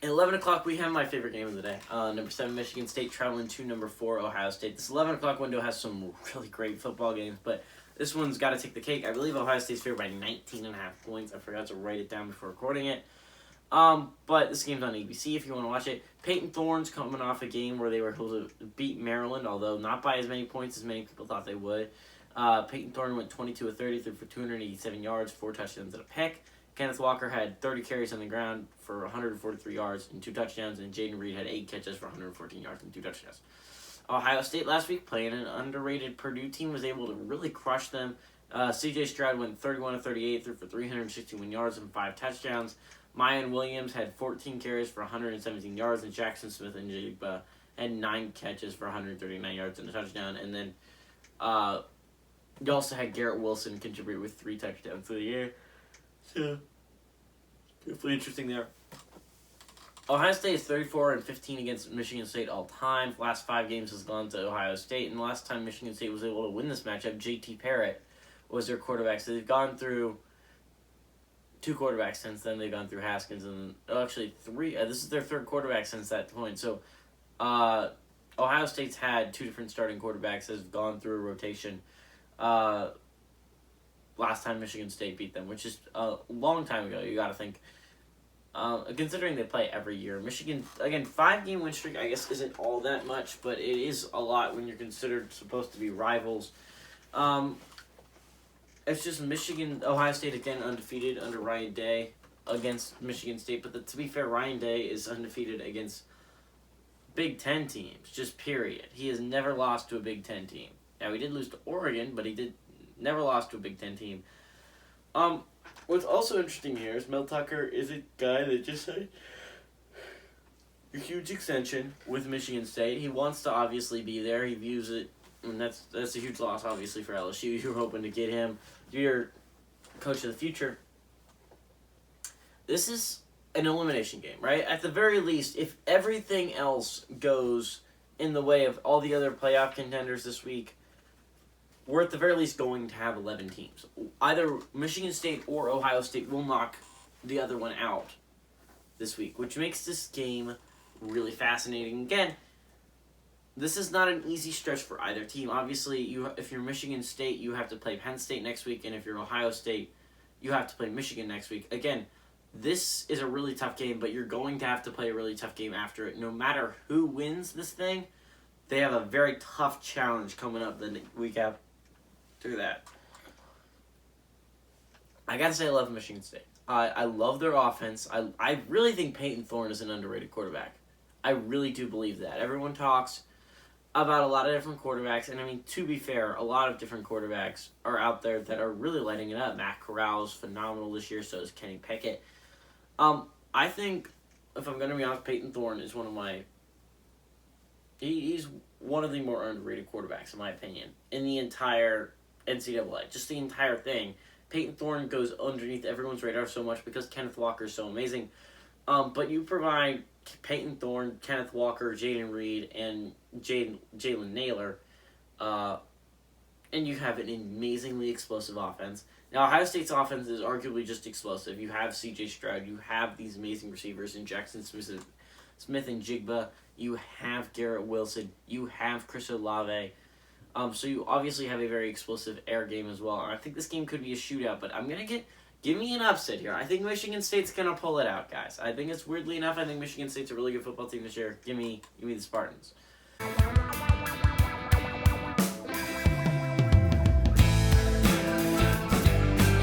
At 11 o'clock, we have my favorite game of the day. Number 7, Michigan State traveling to number 4, Ohio State. This 11 o'clock window has some really great football games, but this one's got to take the cake. I believe Ohio State's favored by 19.5 points. I forgot to write it down before recording it. But this game's on ABC if you want to watch it. Peyton Thorne's coming off a game where they were able to beat Maryland, although not by as many points as many people thought they would. Peyton Thorne went 22 of 30, threw for 287 yards, 4 touchdowns and a pick. Kenneth Walker had 30 carries on the ground for 143 yards and 2 touchdowns, and Jaden Reed had 8 catches for 114 yards and 2 touchdowns. Ohio State last week, playing an underrated Purdue team, was able to really crush them. C.J. Stroud went 31 of 38, threw for 361 yards and 5 touchdowns. Mayan Williams had 14 carries for 117 yards, and Jackson Smith and Jigba had 9 catches for 139 yards and a touchdown. And then you also had Garrett Wilson contribute with 3 touchdowns for the year. So, definitely interesting there. Ohio State is 34 and 15 against Michigan State all time. The last 5 games has gone to Ohio State, and the last time Michigan State was able to win this matchup, J.T. Parrott was their quarterback. So they've gone through 2 quarterbacks since then. They've gone through Haskins and actually 3. This is their 3rd quarterback since that point. So Ohio State's had 2 different starting quarterbacks that have gone through a rotation. Last time Michigan State beat them, which is a long time ago. You got to think. Considering they play every year, Michigan, again, 5-game win streak, I guess, isn't all that much, but it is a lot when you're considered supposed to be rivals. It's just Ohio State, again, undefeated under Ryan Day against Michigan State, but to be fair, Ryan Day is undefeated against Big Ten teams, just period. He has never lost to a Big Ten team. Now, he did lose to Oregon, but he never lost to a Big Ten team. What's also interesting here is Mel Tucker is a guy that just had a huge extension with Michigan State. He wants to obviously be there. He views it, and that's a huge loss, obviously, for LSU. You're hoping to get him to be your coach of the future. This is an elimination game, right? At the very least, if everything else goes in the way of all the other playoff contenders this week, we're at the very least going to have 11 teams. Either Michigan State or Ohio State will knock the other one out this week, which makes this game really fascinating. Again, this is not an easy stretch for either team. Obviously, if you're Michigan State, you have to play Penn State next week, and if you're Ohio State, you have to play Michigan next week. Again, this is a really tough game, but you're going to have to play a really tough game after it. No matter who wins this thing, they have a very tough challenge coming up the week after that. I gotta say I love Michigan State. I love their offense. I really think Peyton Thorne is an underrated quarterback. I really do believe that. Everyone talks about a lot of different quarterbacks, and I mean, to be fair, a lot of different quarterbacks are out there that are really lighting it up. Matt Corral is phenomenal this year, so is Kenny Pickett. I think, if I'm going to be honest, Peyton Thorne is one of my... He's one of the more underrated quarterbacks, in my opinion, in the entire NCAA. Just the entire thing. Peyton Thorne goes underneath everyone's radar so much because Kenneth Walker is so amazing. But you provide Peyton Thorne, Kenneth Walker, Jaden Reed, and Jalen Naylor, and you have an amazingly explosive offense. Now, Ohio State's offense is arguably just explosive. You have C.J. Stroud. You have these amazing receivers in Jackson Smith and Jigba. You have Garrett Wilson. You have Chris Olave. So you obviously have a very explosive air game as well. And I think this game could be a shootout, but I'm going to give me an upset here. I think Michigan State's going to pull it out, guys. I think it's weirdly enough, I think Michigan State's a really good football team this year. Give me the Spartans.